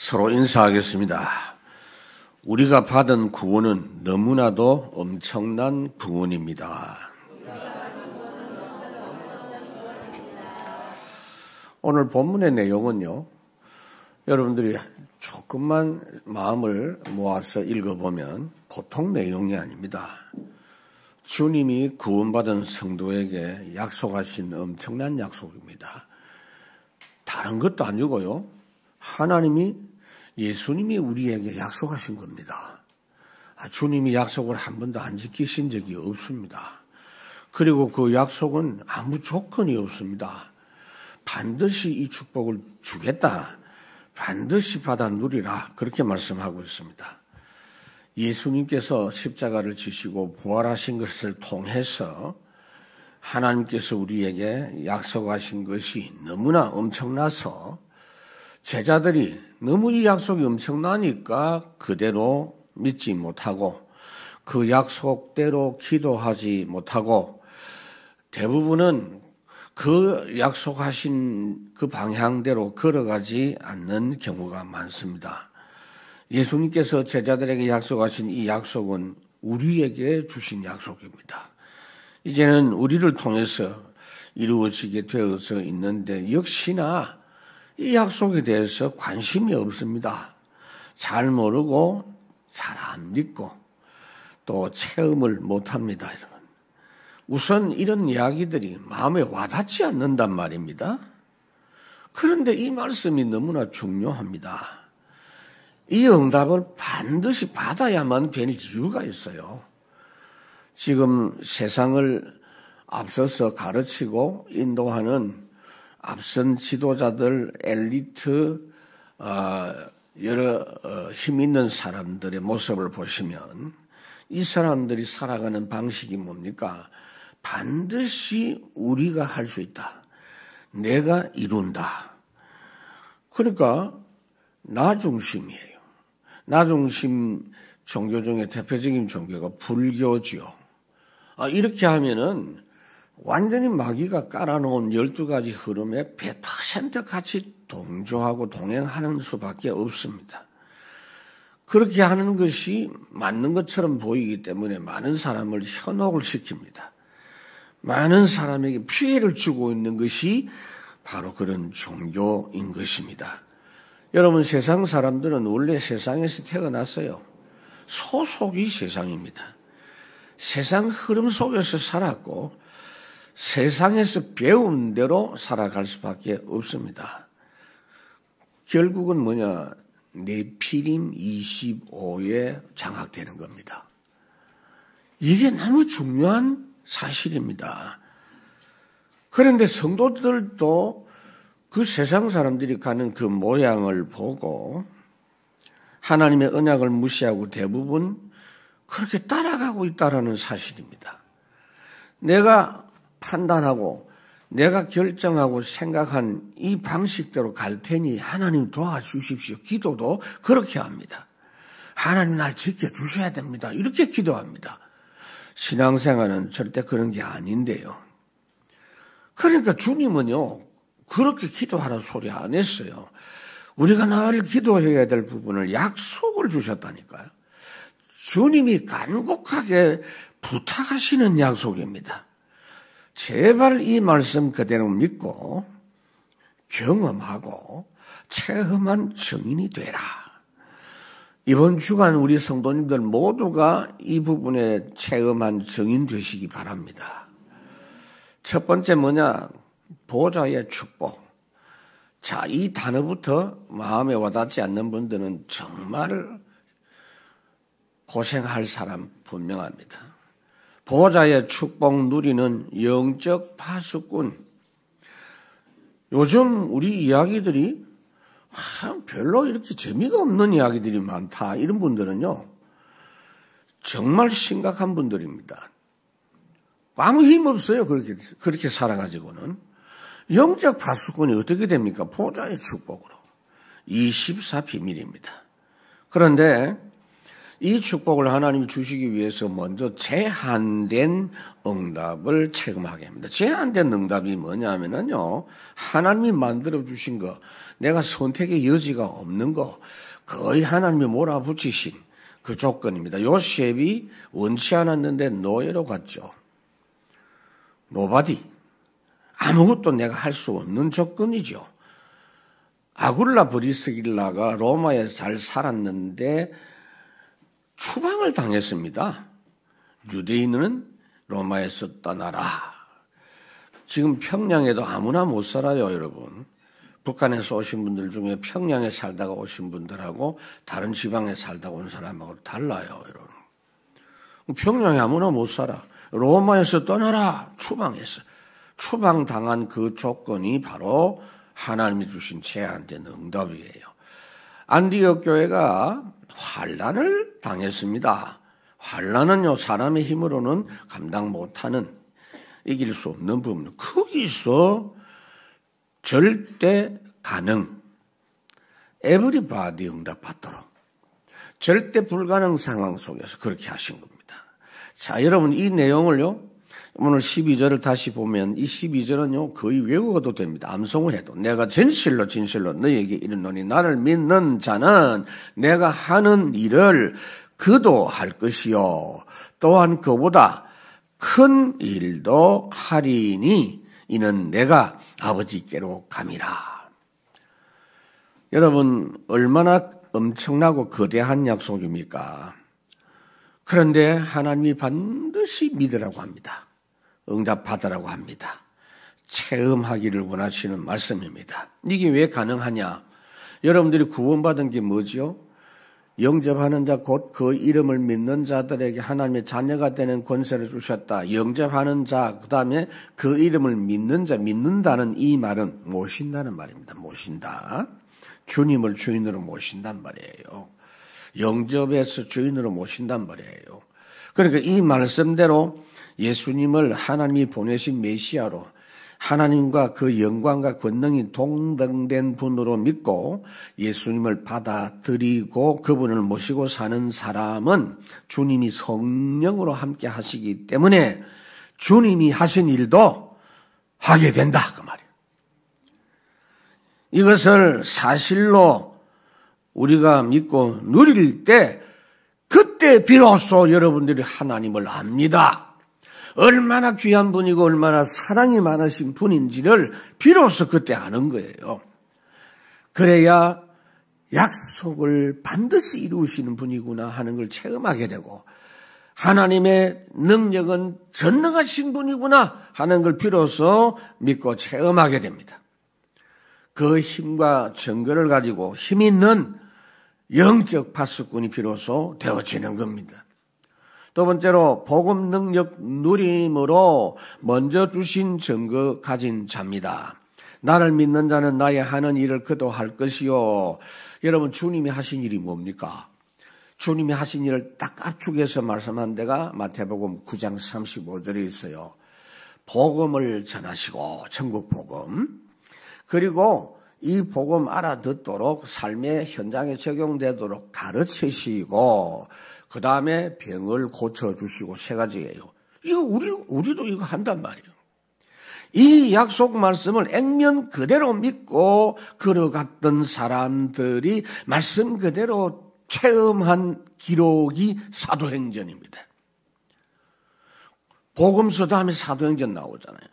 서로 인사하겠습니다. 우리가 받은 구원은 너무나도 엄청난 구원입니다. 오늘 본문의 내용은요, 여러분들이 조금만 마음을 모아서 읽어보면 보통 내용이 아닙니다. 주님이 구원받은 성도에게 약속하신 엄청난 약속입니다. 다른 것도 아니고요, 예수님이 우리에게 약속하신 겁니다. 주님이 약속을 한 번도 안 지키신 적이 없습니다. 그리고 그 약속은 아무 조건이 없습니다. 반드시 이 축복을 주겠다. 반드시 받아 누리라. 그렇게 말씀하고 있습니다. 예수님께서 십자가를 지시고 부활하신 것을 통해서 하나님께서 우리에게 약속하신 것이 너무나 엄청나서 제자들이 너무 이 약속이 엄청나니까 그대로 믿지 못하고 그 약속대로 기도하지 못하고 대부분은 그 약속하신 그 방향대로 걸어가지 않는 경우가 많습니다. 예수님께서 제자들에게 약속하신 이 약속은 우리에게 주신 약속입니다. 이제는 우리를 통해서 이루어지게 되어서 있는데 역시나 이 약속에 대해서 관심이 없습니다. 잘 모르고 잘 안 믿고 또 체험을 못합니다. 여러분. 우선 이런 이야기들이 마음에 와닿지 않는단 말입니다. 그런데 이 말씀이 너무나 중요합니다. 이 응답을 반드시 받아야만 될 이유가 있어요. 지금 세상을 앞서서 가르치고 인도하는 앞선 지도자들, 엘리트, 여러 힘 있는 사람들의 모습을 보시면 이 사람들이 살아가는 방식이 뭡니까? 반드시 우리가 할 수 있다. 내가 이룬다. 그러니까 나 중심이에요. 나 중심 종교 중에 대표적인 종교가 불교죠. 이렇게 하면은 완전히 마귀가 깔아놓은 12가지 흐름에 100% 같이 동조하고 동행하는 수밖에 없습니다. 그렇게 하는 것이 맞는 것처럼 보이기 때문에 많은 사람을 현혹을 시킵니다. 많은 사람에게 피해를 주고 있는 것이 바로 그런 종교인 것입니다. 여러분, 세상 사람들은 원래 세상에서 태어났어요. 소속이 세상입니다. 세상 흐름 속에서 살았고 세상에서 배운 대로 살아갈 수밖에 없습니다. 결국은 뭐냐? 네피림 25에 장악되는 겁니다. 이게 너무 중요한 사실입니다. 그런데 성도들도 그 세상 사람들이 가는 그 모양을 보고 하나님의 언약을 무시하고 대부분 그렇게 따라가고 있다는 사실입니다. 내가 판단하고 내가 결정하고 생각한 이 방식대로 갈 테니 하나님 도와주십시오. 기도도 그렇게 합니다. 하나님 날 지켜주셔야 됩니다. 이렇게 기도합니다. 신앙생활은 절대 그런 게 아닌데요. 그러니까 주님은요, 그렇게 기도하라는 소리 안 했어요. 우리가 늘 기도해야 될 부분을 약속을 주셨다니까요. 주님이 간곡하게 부탁하시는 약속입니다. 제발 이 말씀 그대로 믿고 경험하고 체험한 증인이 되라. 이번 주간 우리 성도님들 모두가 이 부분에 체험한 증인 되시기 바랍니다. 첫 번째 뭐냐? 보좌의 축복. 자, 이 단어부터 마음에 와닿지 않는 분들은 정말 고생할 사람 분명합니다. 보좌의 축복 누리는 영적 파수꾼. 요즘 우리 이야기들이 별로 이렇게 재미가 없는 이야기들이 많다. 이런 분들은요, 정말 심각한 분들입니다. 아무 힘 없어요. 그렇게 살아가지고는. 영적 파수꾼이 어떻게 됩니까? 보좌의 축복으로. 24 비밀입니다. 그런데 이 축복을 하나님이 주시기 위해서 먼저 제한된 응답을 체험하게 합니다. 제한된 응답이 뭐냐면요, 하나님이 만들어 주신 거, 내가 선택의 여지가 없는 거, 거의 하나님이 몰아붙이신 그 조건입니다. 요셉이 원치 않았는데 노예로 갔죠. 노바디. 아무것도 내가 할 수 없는 조건이죠. 아굴라 브리스길라가 로마에서 잘 살았는데 추방을 당했습니다. 유대인은 로마에서 떠나라. 지금 평양에도 아무나 못 살아요, 여러분. 북한에서 오신 분들 중에 평양에 살다가 오신 분들하고 다른 지방에 살다가 온 사람하고 달라요, 여러분. 평양에 아무나 못 살아. 로마에서 떠나라. 추방했어. 추방당한 그 조건이 바로 하나님이 주신 제한된 응답이에요. 안디옥 교회가 환난을 당했습니다. 환난은요, 사람의 힘으로는 감당 못하는, 이길 수 없는 부분. 거기서 절대 가능, everybody 응답받도록 절대 불가능 상황 속에서 그렇게 하신 겁니다. 자, 여러분 이 내용을요, 오늘 12절을 다시 보면 이 12절은요 거의 외워도 됩니다. 암송을 해도. 내가 진실로 너희에게 이르노니 나를 믿는 자는 내가 하는 일을 그도 할 것이요 또한 그보다 큰 일도 하리니 이는 내가 아버지께로 감이라. 여러분 얼마나 엄청나고 거대한 약속입니까? 그런데 하나님이 반드시 믿으라고 합니다. 응답받으라고 합니다. 체험하기를 원하시는 말씀입니다. 이게 왜 가능하냐? 여러분들이 구원받은 게 뭐죠? 영접하는 자 곧 그 이름을 믿는 자들에게 하나님의 자녀가 되는 권세를 주셨다. 영접하는 자, 그 다음에 그 이름을 믿는 자, 믿는다는 이 말은 모신다는 말입니다. 모신다. 주님을 주인으로 모신단 말이에요. 영접해서 주인으로 모신단 말이에요. 그러니까 이 말씀대로 예수님을 하나님이 보내신 메시아로 하나님과 그 영광과 권능이 동등된 분으로 믿고 예수님을 받아들이고 그분을 모시고 사는 사람은 주님이 성령으로 함께 하시기 때문에 주님이 하신 일도 하게 된다 그 말이에요. 이것을 사실로 우리가 믿고 누릴 때 그때 비로소 여러분들이 하나님을 압니다. 얼마나 귀한 분이고 얼마나 사랑이 많으신 분인지를 비로소 그때 아는 거예요. 그래야 약속을 반드시 이루시는 분이구나 하는 걸 체험하게 되고 하나님의 능력은 전능하신 분이구나 하는 걸 비로소 믿고 체험하게 됩니다. 그 힘과 증거를 가지고 힘 있는 영적 파수꾼이 비로소 되어지는 겁니다. 두 번째로 복음 능력 누림으로 먼저 주신 증거 가진 자입니다. 나를 믿는 자는 나의 하는 일을 그도 할 것이요. 여러분 주님이 하신 일이 뭡니까? 주님이 하신 일을 딱 압축해서 말씀한 데가 마태복음 9장 35절에 있어요. 복음을 전하시고 천국 복음 그리고 이 복음 알아듣도록 삶의 현장에 적용되도록 가르치시고 그 다음에 병을 고쳐주시고 세 가지예요. 이거 우리도 이거 한단 말이에요. 이 약속 말씀을 액면 그대로 믿고 걸어갔던 사람들이 말씀 그대로 체험한 기록이 사도행전입니다. 복음서 다음에 사도행전 나오잖아요.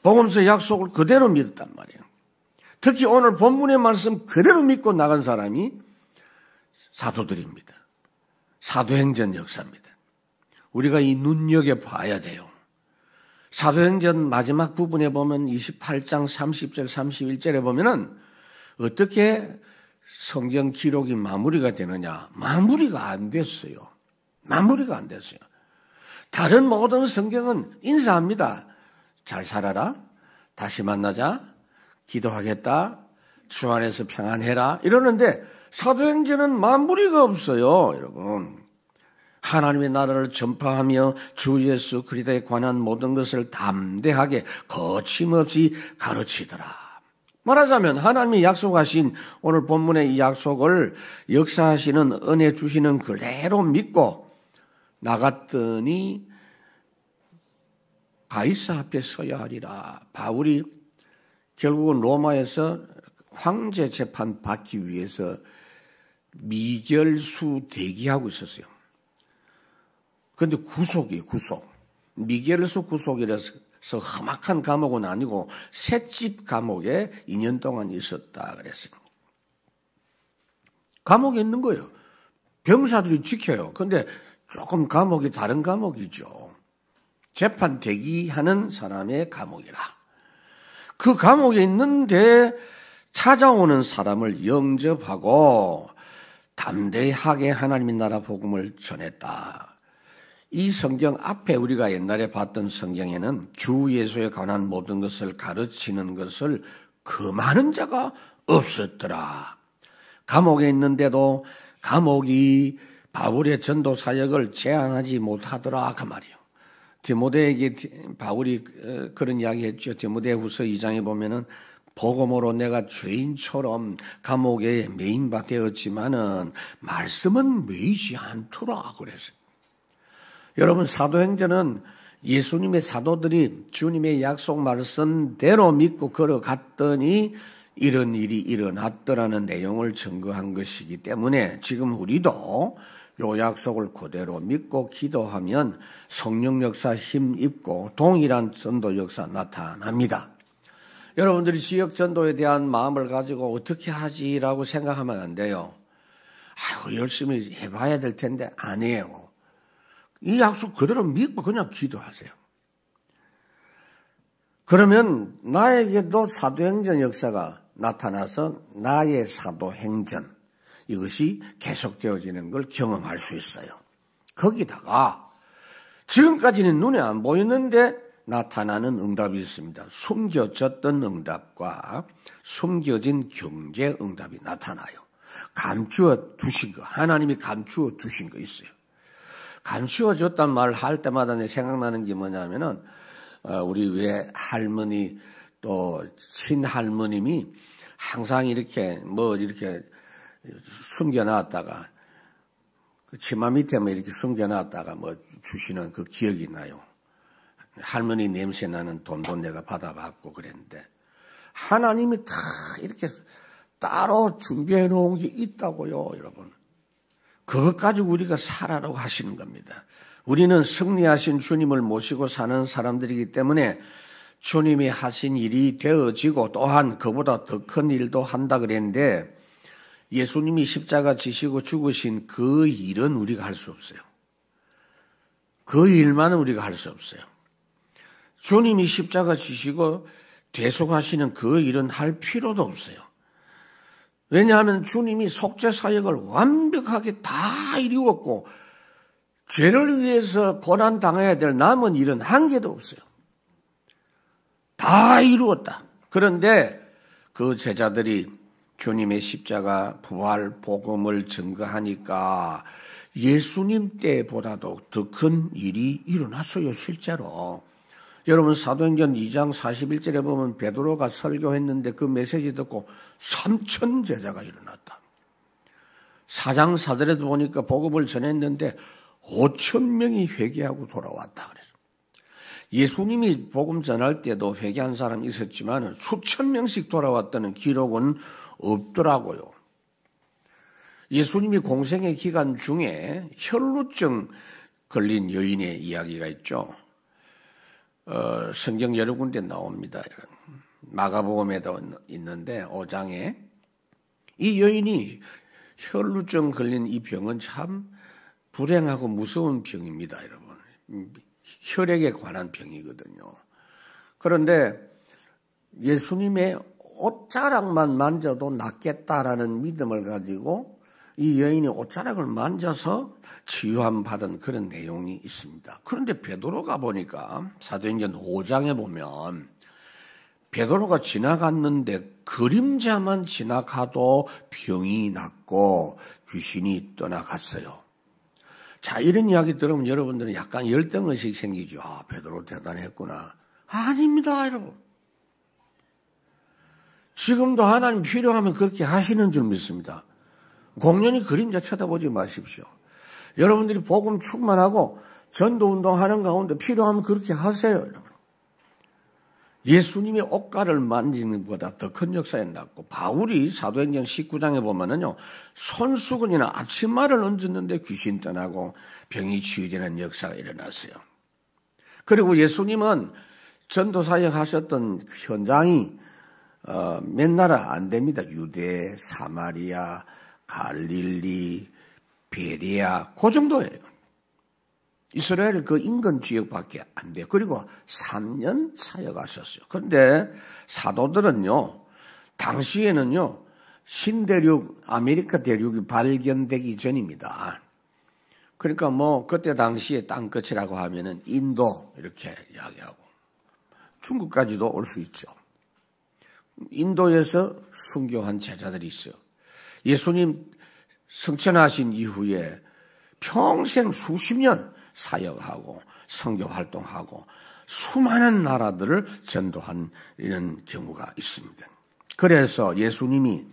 복음서 약속을 그대로 믿었단 말이에요. 특히 오늘 본문의 말씀 그대로 믿고 나간 사람이 사도들입니다. 사도행전 역사입니다. 우리가 이 눈여겨봐야 돼요. 사도행전 마지막 부분에 보면 28장 30절 31절에 보면은 어떻게 성경 기록이 마무리가 되느냐. 마무리가 안 됐어요. 마무리가 안 됐어요. 다른 모든 성경은 인사합니다. 잘 살아라. 다시 만나자. 기도하겠다. 주 안에서 평안해라. 이러는데 사도행전은 마무리가 없어요. 여러분. 하나님의 나라를 전파하며 주 예수 그리스도에 관한 모든 것을 담대하게 거침없이 가르치더라. 말하자면 하나님이 약속하신 오늘 본문의 이 약속을 역사하시는 은혜 주시는 그대로 믿고 나갔더니 가이사 앞에 서야 하리라. 바울이 결국은 로마에서 황제 재판 받기 위해서 미결수 대기하고 있었어요. 그런데 구속. 미결수 구속이라서 험악한 감옥은 아니고 셋집 감옥에 2년 동안 있었다 그랬어요. 감옥에 있는 거예요. 병사들이 지켜요. 근데 조금 감옥이 다른 감옥이죠. 재판 대기하는 사람의 감옥이라. 그 감옥에 있는데 찾아오는 사람을 영접하고 담대하게 하나님의 나라 복음을 전했다. 이 성경 앞에 우리가 옛날에 봤던 성경에는 주 예수에 관한 모든 것을 가르치는 것을 금하는 자가 없었더라. 감옥에 있는데도 감옥이 바울의 전도 사역을 제한하지 못하더라 그 말이에요. 디모데에게 바울이 그런 이야기 했죠. 디모데후서 2장에 보면은 복음으로 내가 죄인처럼 감옥에 매인바 되었지만은 말씀은 매이지 않더라 그랬어요. 여러분, 사도행전은 예수님의 사도들이 주님의 약속 말씀대로 믿고 걸어갔더니 이런 일이 일어났더라는 내용을 증거한 것이기 때문에 지금 우리도 요 약속을 그대로 믿고 기도하면 성령 역사 힘입고 동일한 전도 역사 나타납니다. 여러분들이 지역 전도에 대한 마음을 가지고 어떻게 하지라고 생각하면 안 돼요. 아유, 열심히 해봐야 될 텐데 아니에요. 이 약속 그대로 믿고 그냥 기도하세요. 그러면 나에게도 사도행전 역사가 나타나서 나의 사도행전 이것이 계속되어지는 걸 경험할 수 있어요. 거기다가 지금까지는 눈에 안 보이는데 나타나는 응답이 있습니다. 숨겨졌던 응답과 숨겨진 경제 응답이 나타나요. 감추어 두신 거, 하나님이 감추어 두신 거 있어요. 감추어졌단 말을 할 때마다 내 생각나는 게 뭐냐면은 우리 외 할머니 또 친할머님이 항상 이렇게 이렇게 숨겨놨다가 그 치마 밑에 이렇게 숨겨놨다가 주시는 그 기억이 나요. 할머니 냄새 나는 돈도 내가 받아봤고 그랬는데 하나님이 다 이렇게 따로 준비해 놓은 게 있다고요, 여러분. 그것 가지고 우리가 살아라고 하시는 겁니다. 우리는 승리하신 주님을 모시고 사는 사람들이기 때문에 주님이 하신 일이 되어지고 또한 그보다 더 큰 일도 한다 그랬는데 예수님이 십자가 지시고 죽으신 그 일은 우리가 할 수 없어요. 그 일만은 우리가 할 수 없어요. 주님이 십자가 지시고 대속하시는 그 일은 할 필요도 없어요. 왜냐하면 주님이 속죄 사역을 완벽하게 다 이루었고 죄를 위해서 고난 당해야 될 남은 일은 한 개도 없어요. 다 이루었다. 그런데 그 제자들이 주님의 십자가 부활 복음을 증거하니까 예수님 때보다도 더 큰 일이 일어났어요, 실제로. 여러분, 사도행전 2장 41절에 보면 베드로가 설교했는데 그 메시지 듣고 3,000 제자가 일어났다. 4장 4절에도 보니까 복음을 전했는데 5,000명이 회개하고 돌아왔다 그래서. 예수님이 복음 전할 때도 회개한 사람이 있었지만 수천 명씩 돌아왔다는 기록은 없더라고요. 예수님이 공생의 기간 중에 혈루증 걸린 여인의 이야기가 있죠. 성경 여러 군데 나옵니다. 마가복음에도 있는데 5장에 이 여인이 혈루증 걸린 이 병은 참 불행하고 무서운 병입니다, 여러분. 혈액에 관한 병이거든요. 그런데 예수님의 옷자락만 만져도 낫겠다라는 믿음을 가지고 이 여인이 옷자락을 만져서 치유함 받은 그런 내용이 있습니다. 그런데 베드로가 보니까 사도행전 5장에 보면 베드로가 지나갔는데 그림자만 지나가도 병이 낫고 귀신이 떠나갔어요. 자, 이런 이야기 들으면 여러분들은 약간 열등의식 생기죠. 아, 베드로 대단했구나. 아닙니다, 여러분. 지금도 하나님 필요하면 그렇게 하시는 줄 믿습니다. 공연히 그림자 쳐다보지 마십시오. 여러분들이 복음 충만하고 전도운동 하는 가운데 필요하면 그렇게 하세요, 여러분. 예수님의 옷가를 만지는 것보다 더 큰 역사에 났고, 바울이 사도행전 19장에 보면은요, 손수건이나 앞치마를 얹었는데 귀신 떠나고 병이 치유되는 역사가 일어났어요. 그리고 예수님은 전도사역 하셨던 현장이 몇 나라 안 됩니다. 유대, 사마리아, 갈릴리, 베레아, 그 정도예요. 이스라엘 그 인근 지역밖에 안 돼요. 그리고 3년 사역하셨어요. 그런데 사도들은요, 당시에는요, 신대륙, 아메리카 대륙이 발견되기 전입니다. 그러니까 뭐, 그때 당시에 땅끝이라고 하면은 인도, 이렇게 이야기하고, 중국까지도 올 수 있죠. 인도에서 순교한 제자들이 있어요. 예수님 승천하신 이후에 평생 수십 년 사역하고 선교 활동하고 수많은 나라들을 전도한 이런 경우가 있습니다. 그래서 예수님이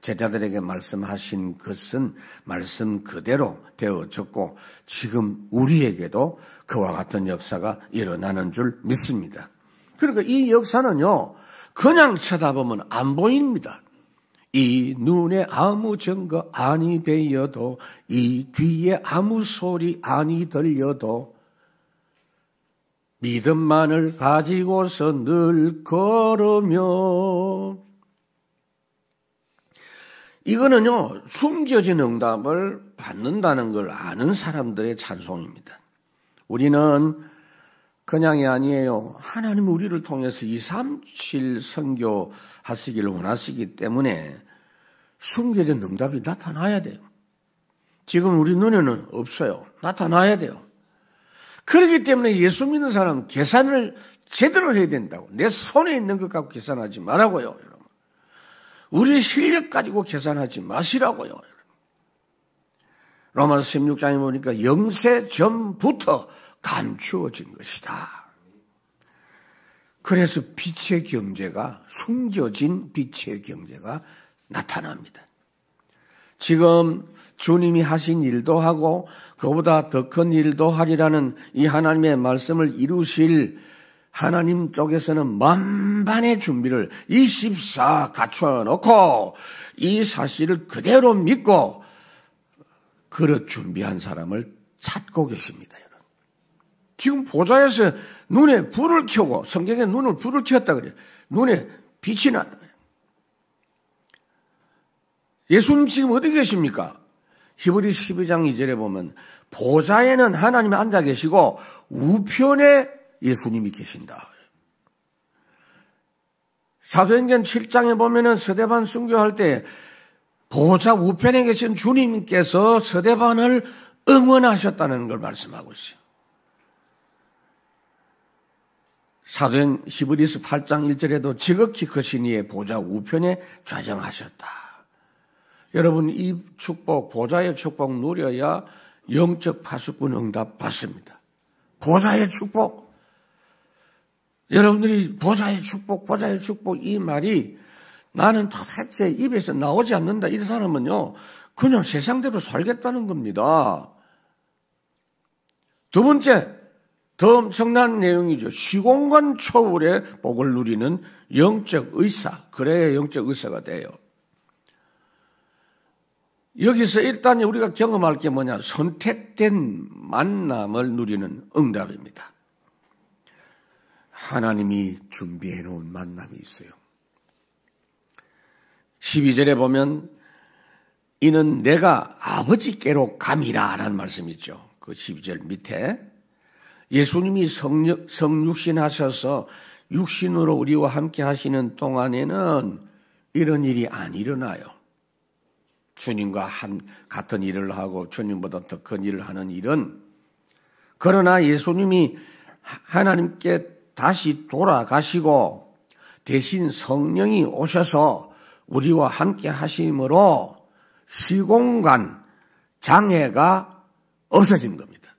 제자들에게 말씀하신 것은 말씀 그대로 되어졌고 지금 우리에게도 그와 같은 역사가 일어나는 줄 믿습니다. 그러니까 이 역사는요, 그냥 쳐다보면 안 보입니다. 이 눈에 아무 증거 아니 베여도, 이 귀에 아무 소리 아니 들려도, 믿음만을 가지고서 늘 걸으며. 이거는요, 숨겨진 응답을 받는다는 걸 아는 사람들의 찬송입니다. 우리는 그냥이 아니에요. 하나님 우리를 통해서 237 선교하시기를 원하시기 때문에 숨겨진 응답이 나타나야 돼요. 지금 우리 눈에는 없어요. 나타나야 돼요. 그렇기 때문에 예수 믿는 사람은 계산을 제대로 해야 된다고. 내 손에 있는 것 갖고 계산하지 말라고요. 여러분. 우리 실력 가지고 계산하지 마시라고요. 여러분. 로마서 16장에 보니까 영세 전부터 감추어진 것이다. 그래서 빛의 경제가, 숨겨진 빛의 경제가 나타납니다. 지금 주님이 하신 일도 하고 그보다 더 큰 일도 하리라는 이 하나님의 말씀을 이루실 하나님 쪽에서는 만반의 준비를 24 갖춰놓고 이 사실을 그대로 믿고 그릇 준비한 사람을 찾고 계십니다. 지금 보좌에서 눈에 불을 켜고, 성경에 눈을 불을 켰다 그래요. 눈에 빛이 났다. 예수님 지금 어디 계십니까? 히브리 12장 2절에 보면 보좌에는 하나님이 앉아 계시고 우편에 예수님이 계신다. 사도행전 7장에 보면은 서대반 순교할 때 보좌 우편에 계신 주님께서 서대반을 응원하셨다는 걸 말씀하고 있어요. 사도행 히브리서 8장 1절에도 지극히 크신 이의 보좌 우편에 좌정하셨다. 여러분, 이 축복, 보좌의 축복 누려야 영적 파수꾼 응답 받습니다. 보좌의 축복. 여러분들이 보좌의 축복, 보좌의 축복 이 말이 나는 도대체 입에서 나오지 않는다. 이 사람은요, 그냥 세상대로 살겠다는 겁니다. 두 번째, 더 엄청난 내용이죠. 시공간 초월의 복을 누리는 영적 의사. 그래야 영적 의사가 돼요. 여기서 일단 우리가 경험할 게 뭐냐? 선택된 만남을 누리는 응답입니다. 하나님이 준비해 놓은 만남이 있어요. 12절에 보면 이는 내가 아버지께로 감이라 라는 말씀이 있죠. 그 12절 밑에 예수님이 성육신 하셔서 육신으로 우리와 함께 하시는 동안에는 이런 일이 안 일어나요. 주님과 같은 일을 하고 주님보다 더 큰 일을 하는 일은. 그러나 예수님이 하나님께 다시 돌아가시고 대신 성령이 오셔서 우리와 함께 하심으로 시공간 장애가 없어진 겁니다.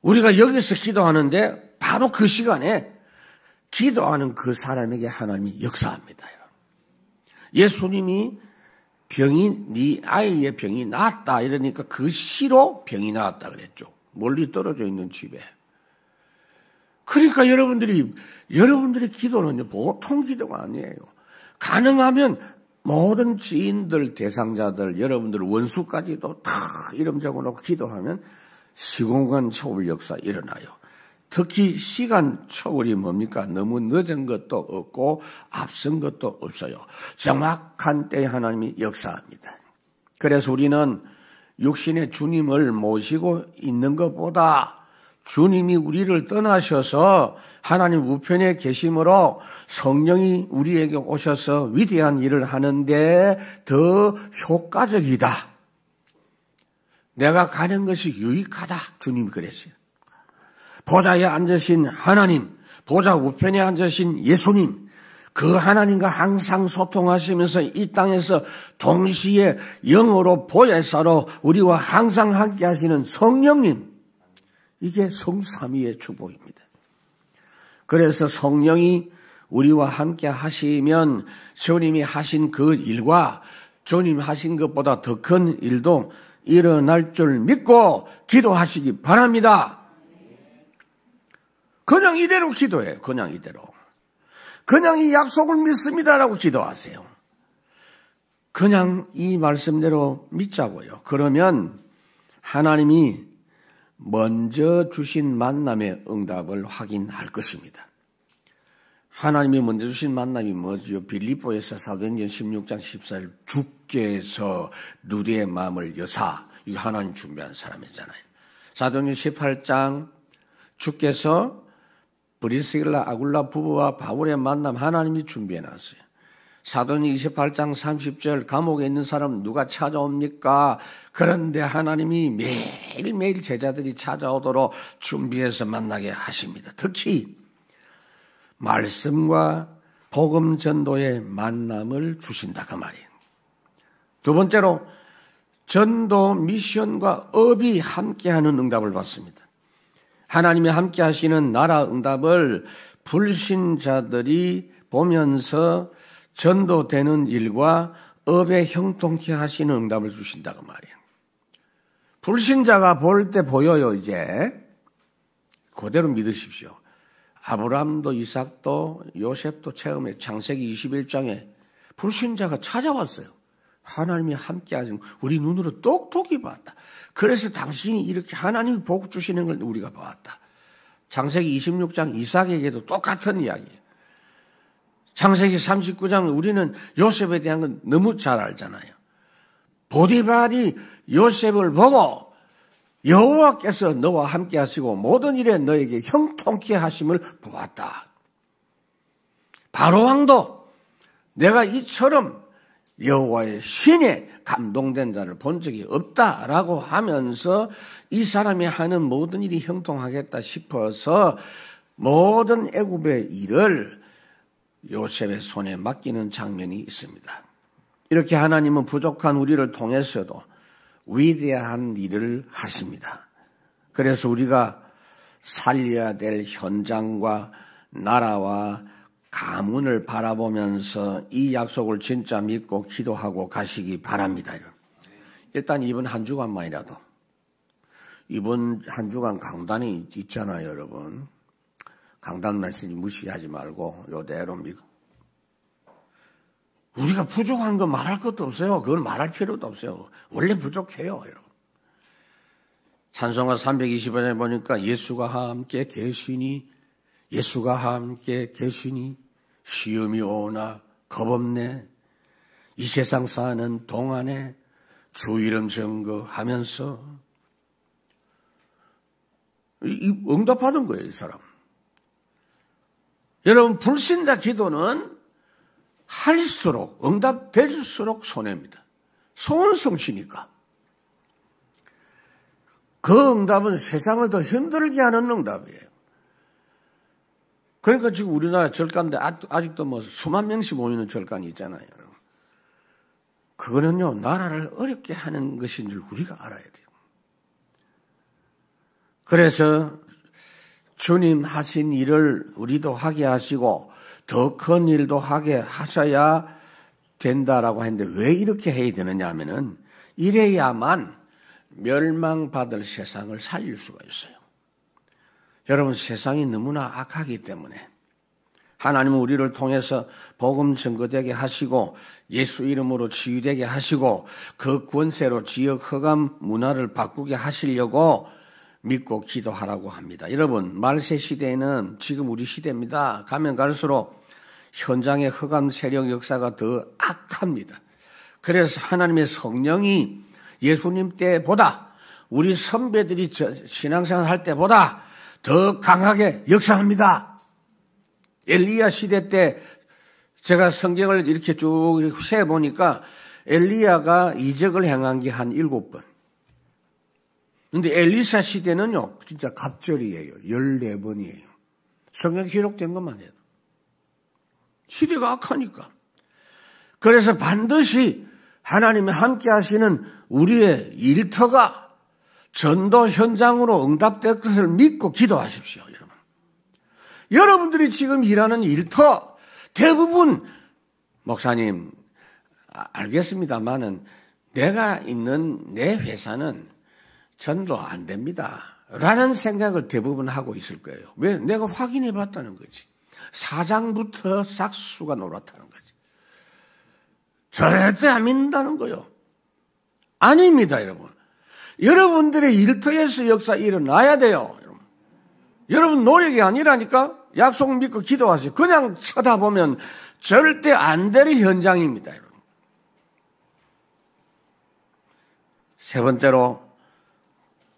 우리가 여기서 기도하는데 바로 그 시간에 기도하는 그 사람에게 하나님이 역사합니다. 예수님이 네 아이의 병이 나았다 이러니까 그 시로 병이 나았다 그랬죠. 멀리 떨어져 있는 집에. 그러니까 여러분들의 기도는 보통 기도가 아니에요. 가능하면 모든 지인들, 대상자들, 여러분들 원수까지도 다 이름 적어놓고 기도하면 시공간 초월 역사 일어나요. 특히 시간 초월이 뭡니까? 너무 늦은 것도 없고 앞선 것도 없어요. 정확한 때에 하나님이 역사합니다. 그래서 우리는 육신의 주님을 모시고 있는 것보다 주님이 우리를 떠나셔서 하나님 우편에 계심으로 성령이 우리에게 오셔서 위대한 일을 하는데 더 효과적이다. 내가 가는 것이 유익하다. 주님이 그랬어요. 보좌에 앉으신 하나님, 보좌 우편에 앉으신 예수님, 그 하나님과 항상 소통하시면서 이 땅에서 동시에 영으로 보혜사로 우리와 항상 함께 하시는 성령님, 이게 성삼위의 축복입니다. 그래서 성령이 우리와 함께 하시면 주님이 하신 그 일과 주님이 하신 것보다 더 큰 일도 일어날 줄 믿고 기도하시기 바랍니다. 그냥 이대로 기도해요. 그냥 이대로. 그냥 이 약속을 믿습니다라고 기도하세요. 그냥 이 말씀대로 믿자고요. 그러면 하나님이 먼저 주신 만남의 응답을 확인할 것입니다. 하나님이 먼저 주신 만남이 뭐죠? 빌립보에서 사도행전 16장 14절 주께서 누리의 마음을 여사, 이거 하나님 준비한 사람이잖아요. 사도행전 18장 주께서 브리스길라 아굴라 부부와 바울의 만남 하나님이 준비해놨어요. 사도행전 28장 30절 감옥에 있는 사람 누가 찾아옵니까? 그런데 하나님이 매일매일 제자들이 찾아오도록 준비해서 만나게 하십니다. 특히 말씀과 복음 전도의 만남을 주신다 그 말이에요. 두 번째로 전도 미션과 업이 함께하는 응답을 받습니다. 하나님이 함께 하시는 나라 응답을 불신자들이 보면서 전도되는 일과 업에 형통케 하시는 응답을 주신다고 말이에요. 불신자가 볼 때 보여요. 이제 그대로 믿으십시오. 아브라함도 이삭도 요셉도 처음에 창세기 21장에 불신자가 찾아왔어요. 하나님이 함께 하시는 우리 눈으로 똑똑히 봤다. 그래서 당신이 이렇게 하나님이 복 주시는 걸 우리가 봤다. 창세기 26장 이삭에게도 똑같은 이야기예요. 창세기 39장 우리는 요셉에 대한 건 너무 잘 알잖아요. 보디발이 요셉을 보고 여호와께서 너와 함께 하시고 모든 일에 너에게 형통케 하심을 보았다. 바로왕도 내가 이처럼 여호와의 신에 감동된 자를 본 적이 없다라고 하면서 이 사람이 하는 모든 일이 형통하겠다 싶어서 모든 애굽의 일을 요셉의 손에 맡기는 장면이 있습니다. 이렇게 하나님은 부족한 우리를 통해서도 위대한 일을 하십니다. 그래서 우리가 살려야 될 현장과 나라와 가문을 바라보면서 이 약속을 진짜 믿고 기도하고 가시기 바랍니다. 일단 이번 한 주간만이라도 이번 한 주간 강단이 있잖아요, 여러분. 강단 말씀 무시하지 말고 요대로 믿고 우리가 부족한 거 말할 것도 없어요. 그걸 말할 필요도 없어요. 원래 부족해요, 여러분. 찬송가 325장에 보니까 예수가 함께 계시니 예수가 함께 계시니 시험이 오나 겁없네. 이 세상 사는 동안에 주 이름 증거하면서 응답하는 거예요, 이 사람. 여러분, 불신자 기도는 할수록 응답될수록 손해입니다. 소원성취니까. 그 응답은 세상을 더 힘들게 하는 응답이에요. 그러니까 지금 우리나라 절간인데 아직도 뭐 수만 명씩 모이는 절간이 있잖아요. 그거는요, 나라를 어렵게 하는 것인 줄 우리가 알아야 돼요. 그래서 주님 하신 일을 우리도 하게 하시고 더 큰 일도 하게 하셔야 된다라고 했는데 왜 이렇게 해야 되느냐 하면은 이래야만 멸망받을 세상을 살릴 수가 있어요. 여러분, 세상이 너무나 악하기 때문에 하나님은 우리를 통해서 복음 증거되게 하시고 예수 이름으로 치유되게 하시고 그 권세로 지역 허감 문화를 바꾸게 하시려고 믿고 기도하라고 합니다. 여러분, 말세 시대에는 지금 우리 시대입니다. 가면 갈수록 현장의 허감 세력 역사가 더 악합니다. 그래서 하나님의 성령이 예수님 때보다 우리 선배들이 신앙생활 할 때보다 더 강하게 역사합니다. 엘리야 시대 때 제가 성경을 이렇게 쭉 세보니까 엘리야가 이적을 행한 게 한 7번. 근데 엘리사 시대는요, 진짜 갑절이에요. 14번이에요. 성경에 기록된 것만 해도. 시대가 악하니까. 그래서 반드시 하나님이 함께 하시는 우리의 일터가 전도 현장으로 응답될 것을 믿고 기도하십시오, 여러분. 여러분들이 지금 일하는 일터 대부분 목사님 알겠습니다만은 내가 있는 내 회사는 전도 안 됩니다. 라는 생각을 대부분 하고 있을 거예요. 왜? 내가 확인해 봤다는 거지. 사장부터 싹수가 노랗다는 거지. 절대 안 믿는다는 거요. 아닙니다, 여러분. 여러분들의 일터에서 역사 일어나야 돼요. 여러분 노력이 아니라니까 약속 믿고 기도하세요. 그냥 쳐다보면 절대 안 될 현장입니다, 여러분. 세 번째로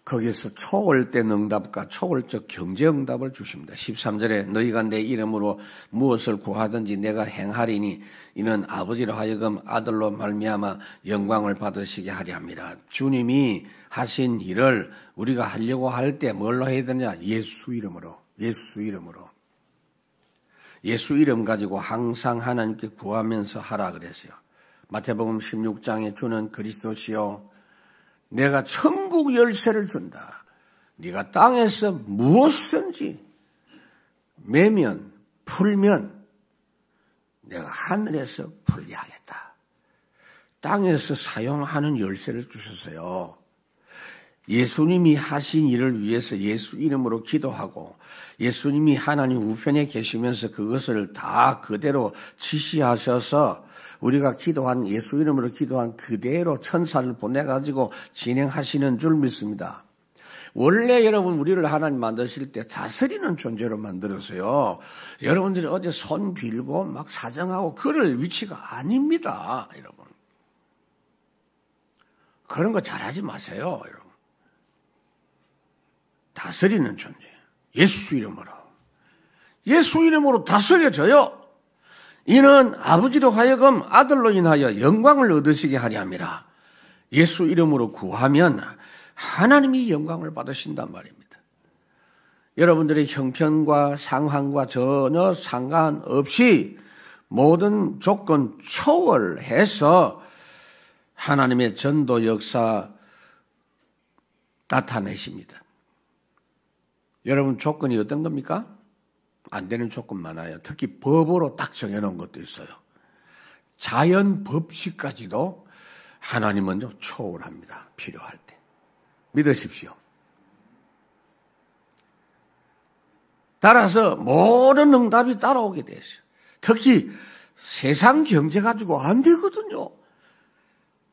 거기서 초월된 응답과 초월적 경제 응답을 주십니다. 13절에 너희가 내 이름으로 무엇을 구하든지 내가 행하리니 이는 아버지로 하여금 아들로 말미암아 영광을 받으시게 하려 함이라. 주님이 하신 일을 우리가 하려고 할 때 뭘로 해야 되냐? 예수 이름으로. 예수 이름으로. 예수 이름 가지고 항상 하나님께 구하면서 하라 그랬어요. 마태복음 16장에 주는 그리스도시요 내가 천국 열쇠를 준다. 네가 땅에서 무엇이든지 매면 풀면 내가 하늘에서 풀게 하겠다. 땅에서 사용하는 열쇠를 주셨어요. 예수님이 하신 일을 위해서 예수 이름으로 기도하고 예수님이 하나님 우편에 계시면서 그것을 다 그대로 지시하셔서 우리가 기도한 예수 이름으로 기도한 그대로 천사를 보내가지고 진행하시는 줄 믿습니다. 원래 여러분 우리를 하나님 만드실 때 다스리는 존재로 만들었어요. 여러분들이 어제 손 빌고 막 사정하고 그럴 위치가 아닙니다. 여러분. 그런 거 잘하지 마세요. 여러분. 다스리는 존재. 예수 이름으로. 예수 이름으로 다스려져요. 이는 아버지로 하여금 아들로 인하여 영광을 얻으시게 하려 함이라. 예수 이름으로 구하면 하나님이 영광을 받으신단 말입니다. 여러분들의 형편과 상황과 전혀 상관없이 모든 조건 초월해서 하나님의 전도 역사 나타내십니다. 여러분 조건이 어떤 겁니까? 안 되는 조건 많아요. 특히 법으로 딱 정해놓은 것도 있어요. 자연 법칙까지도 하나님은 좀 초월합니다. 필요할 때. 믿으십시오. 따라서 모든 응답이 따라오게 돼 있어요. 특히 세상 경제 가지고 안 되거든요.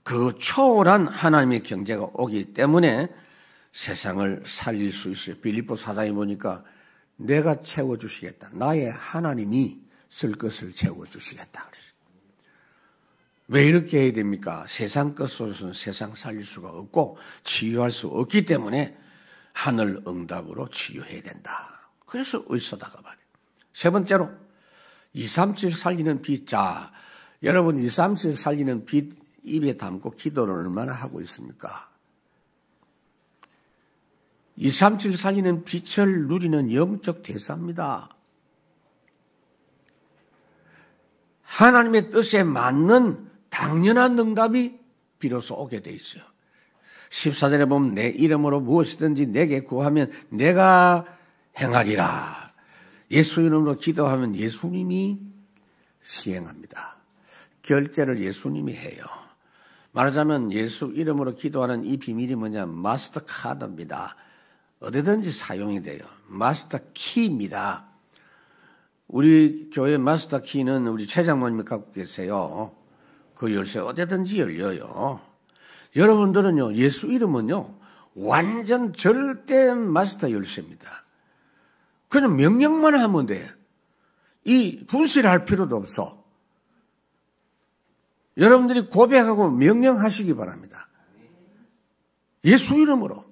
그 초월한 하나님의 경제가 오기 때문에 세상을 살릴 수 있어요. 빌립보 4장에 보니까 내가 채워주시겠다. 나의 하나님이 쓸 것을 채워주시겠다. 왜 이렇게 해야 됩니까? 세상 것으로서는 세상 살릴 수가 없고 치유할 수 없기 때문에 하늘 응답으로 치유해야 된다. 그래서 의사다가 말이에요. 세 번째로 237 살리는 빛. 자, 여러분 237 살리는 빛 입에 담고 기도를 얼마나 하고 있습니까? 237 살리는 빛을 누리는 영적 대사입니다. 하나님의 뜻에 맞는 당연한 응답이 비로소 오게 돼 있어요. 14절에 보면 내 이름으로 무엇이든지 내게 구하면 내가 행하리라. 예수 이름으로 기도하면 예수님이 시행합니다. 결제를 예수님이 해요. 말하자면 예수 이름으로 기도하는 이 비밀이 뭐냐? 마스터카드입니다. 어디든지 사용이 돼요. 마스터 키입니다. 우리 교회 마스터 키는 우리 최 장모님이 갖고 계세요. 그 열쇠 어디든지 열려요. 여러분들은요, 예수 이름은요, 완전 절대 마스터 열쇠입니다. 그냥 명령만 하면 돼. 이 분실할 필요도 없어. 여러분들이 고백하고 명령하시기 바랍니다. 예수 이름으로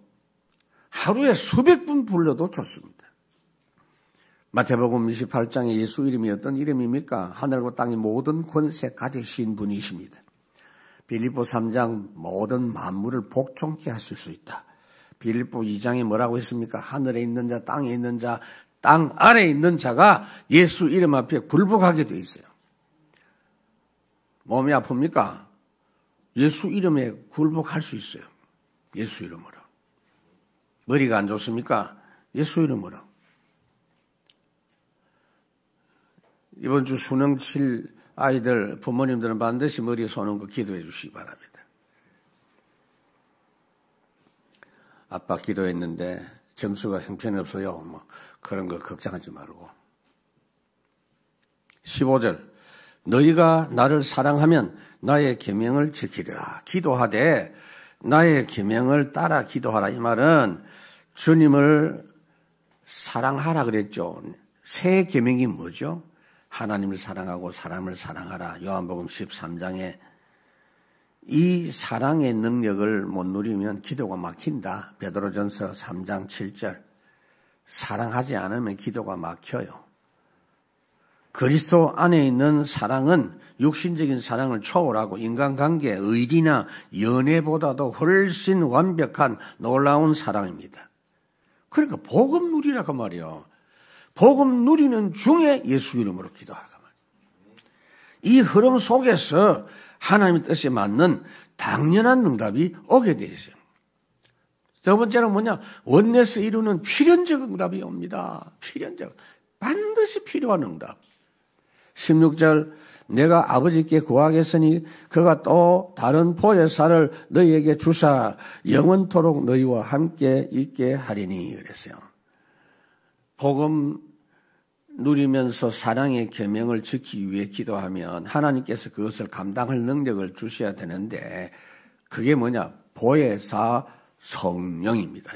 하루에 수백 번 불러도 좋습니다. 마태복음 28장에 예수 이름이 어떤 이름입니까? 하늘과 땅의 모든 권세 가지신 분이십니다. 빌립보 3장 모든 만물을 복종케 하실 수 있다. 빌립보 2장에 뭐라고 했습니까? 하늘에 있는 자, 땅에 있는 자, 땅 아래에 있는 자가 예수 이름 앞에 굴복하게 돼 있어요. 몸이 아픕니까? 예수 이름에 굴복할 수 있어요. 예수 이름으로. 머리가 안 좋습니까? 예수 이름으로. 이번 주 수능 칠 아이들 부모님들은 반드시 머리에 쏘는 거 기도해 주시기 바랍니다. 아빠 기도했는데 점수가 형편없어요. 뭐 그런 거 걱정하지 말고. 15절 너희가 나를 사랑하면 나의 계명을 지키리라. 기도하되 나의 계명을 따라 기도하라. 이 말은 주님을 사랑하라 그랬죠. 새 계명이 뭐죠? 하나님을 사랑하고 사람을 사랑하라. 요한복음 13장에 이 사랑의 능력을 못 누리면 기도가 막힌다. 베드로전서 3장 7절. 사랑하지 않으면 기도가 막혀요. 그리스도 안에 있는 사랑은 육신적인 사랑을 초월하고 인간관계, 의리나 연애보다도 훨씬 완벽한 놀라운 사랑입니다. 그러니까 복음 누리라고 말이요. 복음 누리는 중에 예수 이름으로 기도하라고 말이에요. 이 흐름 속에서 하나님의 뜻에 맞는 당연한 응답이 오게 돼 있어요. 두 번째는 뭐냐? 원내스 이루는 필연적 응답이 옵니다. 필연적. 반드시 필요한 응답. 16절 내가 아버지께 구하겠으니 그가 또 다른 보혜사를 너희에게 주사 영원토록 너희와 함께 있게 하리니 그랬어요. 복음 누리면서 사랑의 계명을 지키기 위해 기도하면 하나님께서 그것을 감당할 능력을 주셔야 되는데 그게 뭐냐? 보혜사 성령입니다.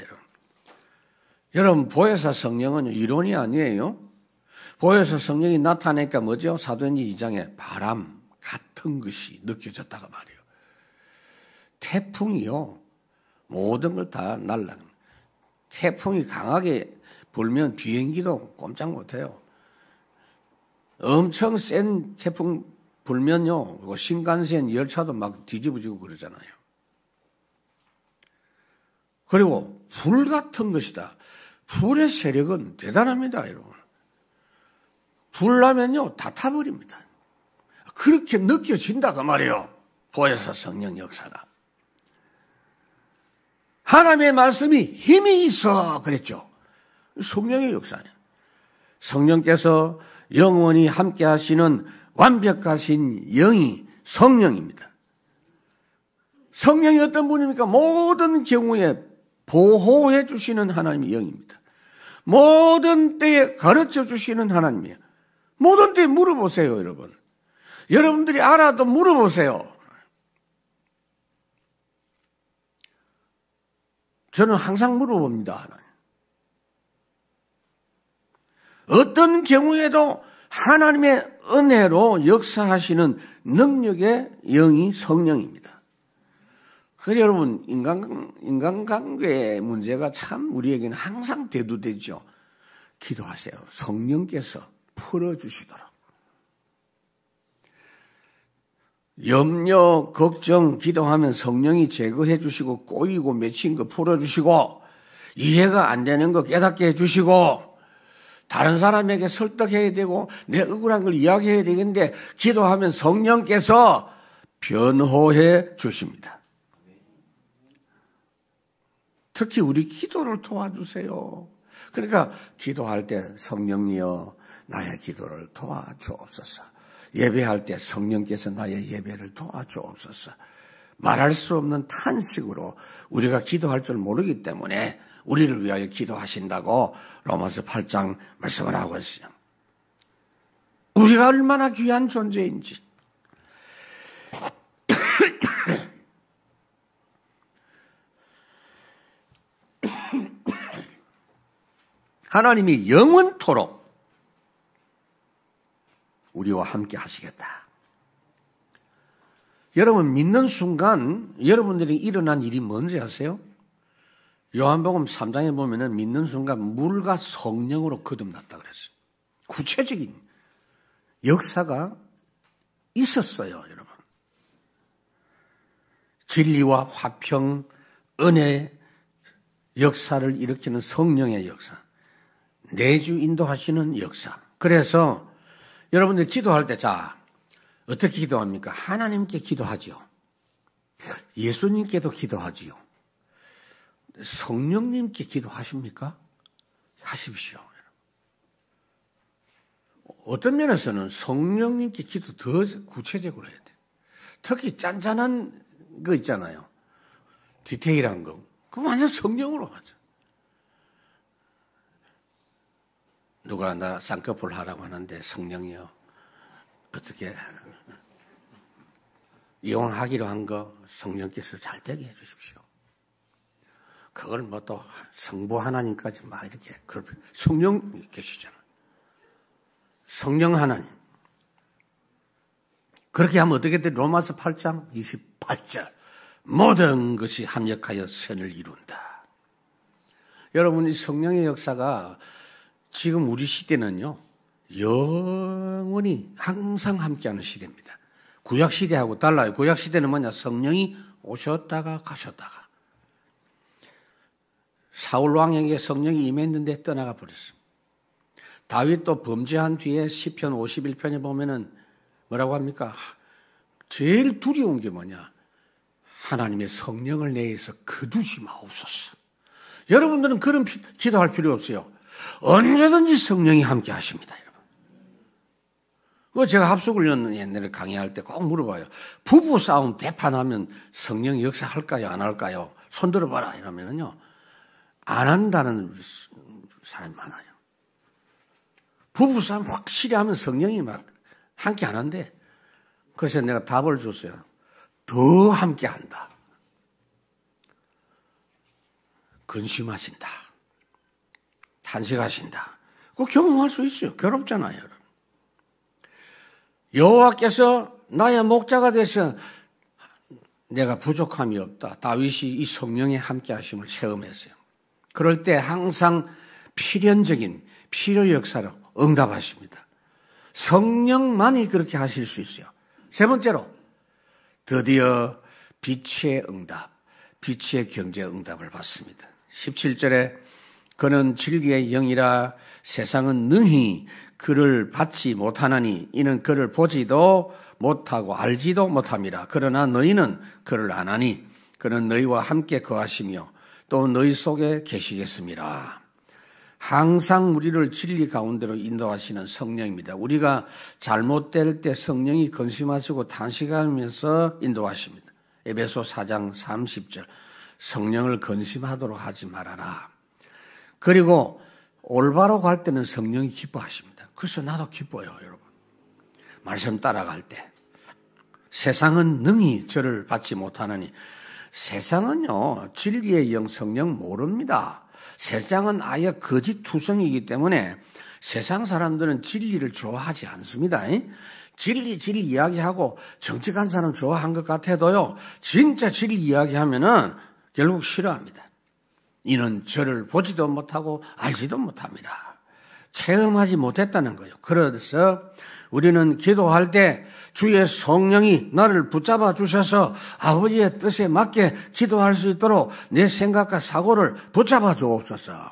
여러분 보혜사 성령은 이론이 아니에요. 보혜사 성령이 나타나니까 뭐죠? 사도행전 2장에 바람 같은 것이 느껴졌다가 말이에요. 태풍이요. 모든 걸 다 날라갑니다. 태풍이 강하게 불면 비행기도 꼼짝 못해요. 엄청 센 태풍 불면요. 신간센 열차도 막 뒤집어지고 그러잖아요. 그리고 불 같은 것이다. 불의 세력은 대단합니다, 여러분. 불 나면요, 다 타버립니다. 그렇게 느껴진다고 말이에요. 보혜사 성령 역사가. 하나님의 말씀이 힘이 있어 그랬죠. 성령의 역사예요. 성령께서 영원히 함께 하시는 완벽하신 영이 성령입니다. 성령이 어떤 분입니까? 모든 경우에 보호해 주시는 하나님의 영입니다. 모든 때에 가르쳐 주시는 하나님이에요. 모든 때에 물어보세요, 여러분. 여러분들이 알아도 물어보세요. 저는 항상 물어봅니다, 하나님. 어떤 경우에도 하나님의 은혜로 역사하시는 능력의 영이 성령입니다. 그래서 여러분, 인간관계의 문제가 참 우리에게는 항상 대두되죠. 기도하세요. 성령께서 풀어주시도록. 염려, 걱정, 기도하면 성령이 제거해 주시고 꼬이고 맺힌 거 풀어주시고 이해가 안 되는 거 깨닫게 해주시고 다른 사람에게 설득해야 되고 내 억울한 걸 이야기해야 되는데 기도하면 성령께서 변호해 주십니다. 특히 우리 기도를 도와주세요. 그러니까 기도할 때 성령이여 나의 기도를 도와주옵소서. 예배할 때 성령께서 나의 예배를 도와주옵소서. 말할 수 없는 탄식으로 우리가 기도할 줄 모르기 때문에 우리를 위하여 기도하신다고 로마서 8장 말씀을 하고 있어요. 우리가 얼마나 귀한 존재인지. 하나님이 영원토록 우리와 함께 하시겠다. 여러분 믿는 순간 여러분들이 일어난 일이 뭔지 아세요? 요한복음 3장에 보면은 믿는 순간 물과 성령으로 거듭났다 그랬어요. 구체적인 역사가 있었어요, 여러분. 진리와 화평, 은혜 역사를 일으키는 성령의 역사. 내주 인도하시는 역사. 그래서 여러분들 기도할 때, 자, 어떻게 기도합니까? 하나님께 기도하지요. 예수님께도 기도하지요. 성령님께 기도하십니까? 하십시오. 어떤 면에서는 성령님께 기도 더 구체적으로 해야 돼요. 특히 짠짠한 거 있잖아요. 디테일한 거. 그거 완전 성령으로 하죠. 누가 나 쌍꺼풀 하라고 하는데 성령이요. 어떻게 이혼하기로 한 거 성령께서 잘 되게 해 주십시오. 그걸 뭐 또 성부 하나님까지 막 이렇게 성령 계시잖아요. 성령 하나님. 그렇게 하면 어떻게 돼? 로마서 8장 28절. 모든 것이 합력하여 선을 이룬다. 여러분, 이 성령의 역사가 지금 우리 시대는요, 영원히 항상 함께하는 시대입니다. 구약시대하고 달라요. 구약시대는 뭐냐? 성령이 오셨다가 가셨다가. 사울 왕에게 성령이 임했는데 떠나가 버렸습니다. 다윗도 범죄한 뒤에 시편 51편에 보면은 뭐라고 합니까? 제일 두려운 게 뭐냐? 하나님의 성령을 내에서 거두지 마옵소서. 여러분들은 그런 기도할 필요 없어요. 언제든지 성령이 함께 하십니다, 여러분. 그거 제가 합숙훈련 옛날에 강의할 때 꼭 물어봐요. 부부 싸움 대판하면 성령 역사할까요? 안 할까요? 손 들어봐라 이러면은요, 안 한다는 사람이 많아요. 부부 싸움 확실히 하면 성령이 막 함께 안 한대. 그래서 내가 답을 줬어요. 더 함께 한다. 근심하신다. 탄식하신다. 그거 경험할 수 있어요. 괴롭잖아요, 여러분. 여호와께서 나의 목자가 되셔 내가 부족함이 없다. 다윗이 이 성령의 함께 하심을 체험했어요. 그럴 때 항상 필연적인 필요 역사로 응답하십니다. 성령만이 그렇게 하실 수 있어요. 세 번째로 드디어 빛의 응답, 빛의 경제 응답을 받습니다. 17절에 그는 진리의 영이라 세상은 능히 그를 받지 못하나니 이는 그를 보지도 못하고 알지도 못함이라. 그러나 너희는 그를 아나니 그는 너희와 함께 거하시며 또 너희 속에 계시겠습니다. 항상 우리를 진리 가운데로 인도하시는 성령입니다. 우리가 잘못될 때 성령이 근심하시고 탄식하면서 인도하십니다. 에베소 4장 30절 성령을 근심하도록 하지 말아라. 그리고 올바로 갈 때는 성령이 기뻐하십니다. 그래서 나도 기뻐요, 여러분. 말씀 따라갈 때. 세상은 능히 저를 받지 못하느니 세상은요, 진리의 영 성령 모릅니다. 세상은 아예 거짓 투성이기 때문에 세상 사람들은 진리를 좋아하지 않습니다. 진리 이야기하고 정직한 사람 좋아한 것 같아도요, 진짜 진리 이야기하면은 결국 싫어합니다. 이는 저를 보지도 못하고 알지도 못합니다. 체험하지 못했다는 거예요. 그래서 우리는 기도할 때 주의 성령이 나를 붙잡아 주셔서 아버지의 뜻에 맞게 기도할 수 있도록 내 생각과 사고를 붙잡아 주옵소서.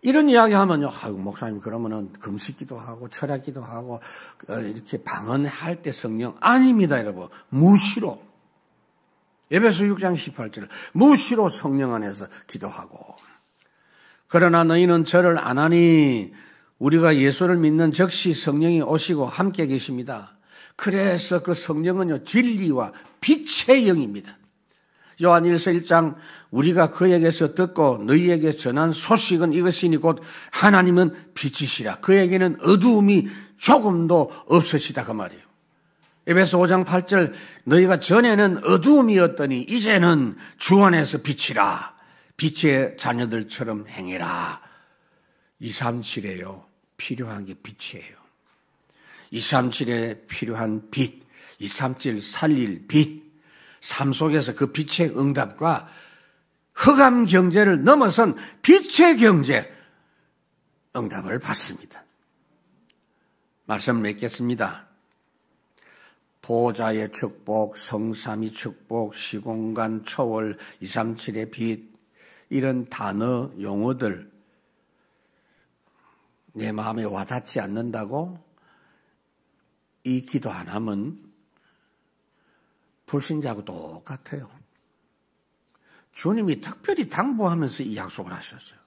이런 이야기 하면요, 아이고, 목사님, 그러면은 금식기도 하고, 철학기도 하고, 이렇게 방언할 때 성령. 아닙니다, 여러분. 무시로. 에베소 6장 18절. 무시로 성령 안에서 기도하고. 그러나 너희는 저를 안 하니, 우리가 예수를 믿는 즉시 성령이 오시고 함께 계십니다. 그래서 그 성령은요, 진리와 빛의 영입니다. 요한일서 1장 우리가 그에게서 듣고 너희에게 전한 소식은 이것이니 곧 하나님은 빛이시라. 그에게는 어두움이 조금도 없으시다 그 말이에요. 에베소 5장 8절 너희가 전에는 어두움이었더니 이제는 주 안에서 빛이라. 빛의 자녀들처럼 행해라. 237에요. 필요한 게 빛이에요. 237에 필요한 빛, 237 살릴 빛, 삶 속에서 그 빛의 응답과 흑암 경제를 넘어선 빛의 경제, 응답을 받습니다. 말씀 맺겠습니다. 보좌의 축복, 성삼위 축복, 시공간 초월, 237의 빛, 이런 단어, 용어들 내 마음에 와닿지 않는다고 이 기도 안 하면 불신자하고 똑같아요. 주님이 특별히 당부하면서 이 약속을 하셨어요.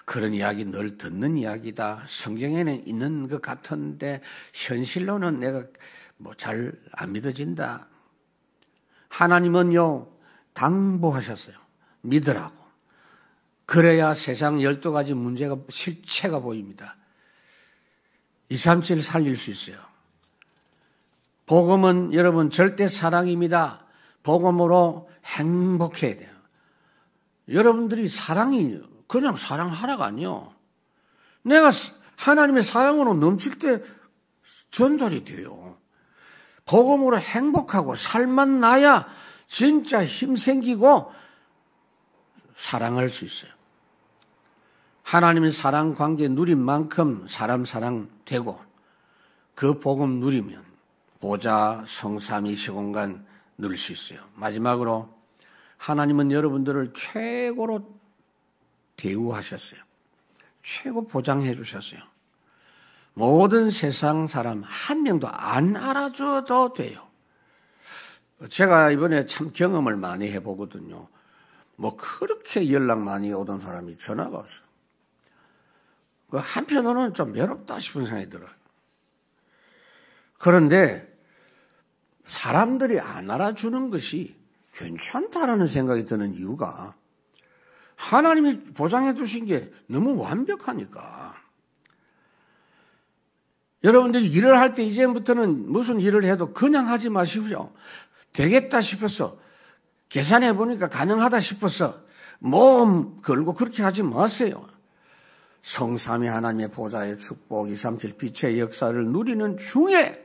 그런 이야기 늘 듣는 이야기다. 성경에는 있는 것 같은데 현실로는 내가 잘 안 믿어진다. 하나님은요, 당부하셨어요. 믿으라고. 그래야 세상 12가지 문제가 실체가 보입니다. 237 살릴 수 있어요. 복음은 여러분 절대 사랑입니다. 복음으로 행복해야 돼요. 여러분들이 사랑이 그냥 사랑하라가 아니요. 내가 하나님의 사랑으로 넘칠 때 전달이 돼요. 복음으로 행복하고 살만 나야 진짜 힘 생기고 사랑할 수 있어요. 하나님의 사랑 관계 누린 만큼 사람 되고 그 복음 누리면 보좌, 성삼위, 시공간 누릴 수 있어요. 마지막으로 하나님은 여러분들을 최고로 대우하셨어요. 최고 보장해 주셨어요. 모든 세상 사람 한 명도 안 알아줘도 돼요. 제가 이번에 참 경험을 많이 해보거든요. 그렇게 연락 많이 오던 사람이 전화가 왔어요. 한편으로는 좀 외롭다 싶은 생각이 들어요. 그런데 사람들이 안 알아주는 것이 괜찮다라는 생각이 드는 이유가 하나님이 보장해 두신 게 너무 완벽하니까. 여러분들이 일을 할 때 이제부터는 무슨 일을 해도 그냥 하지 마시고요. 되겠다 싶어서 계산해 보니까 가능하다 싶어서 몸 걸고 그렇게 하지 마세요. 성삼위 하나님의 보좌의 축복, 237 빛의 역사를 누리는 중에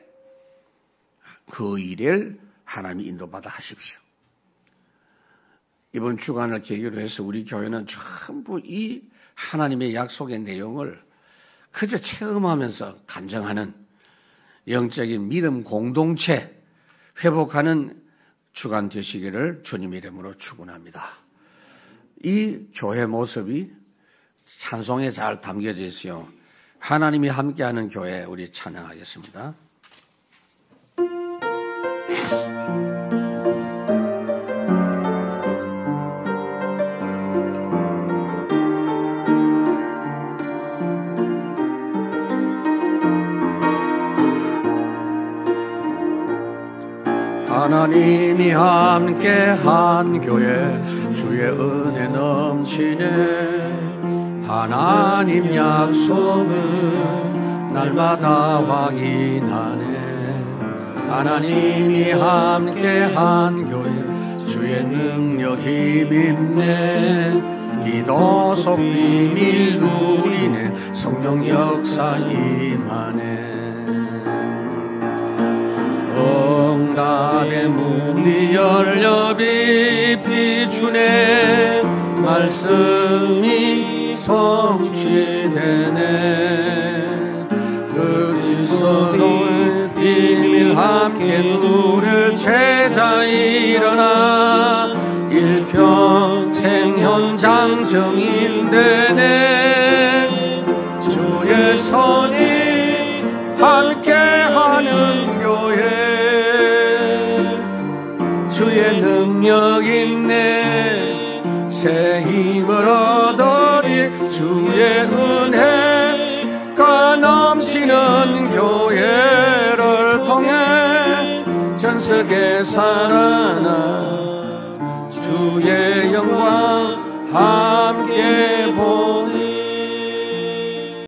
그 일을 하나님이 인도받아 하십시오. 이번 주간을 계기로 해서 우리 교회는 전부 이 하나님의 약속의 내용을 그저 체험하면서 간증하는 영적인 믿음 공동체 회복하는 주간 되시기를 주님 이름으로 축원합니다. 이 교회 모습이 찬송에 잘 담겨져 있어요. 하나님이 함께하는 교회 우리 찬양하겠습니다. 하나님이 함께한 교회 주의 은혜 넘치네. 하나님 약속은 날마다 확인하네. 하나님이 함께한 교회 주의 능력 힘있네. 기도 속 비밀 누리네. 성령 역사 임하네. 응답의 문이 열려 빛이 주네. 말씀이 성취되네. 그리스도의 비밀 함께 누릴 제자 일어나. 일평생 현장 증인되네. 주의 손이 함께하는 교회 주의 능력 있네. 새 힘을 얻으리. 주의 은혜가 넘치는 교회를 통해 전 세계 살아나 주의 영광 함께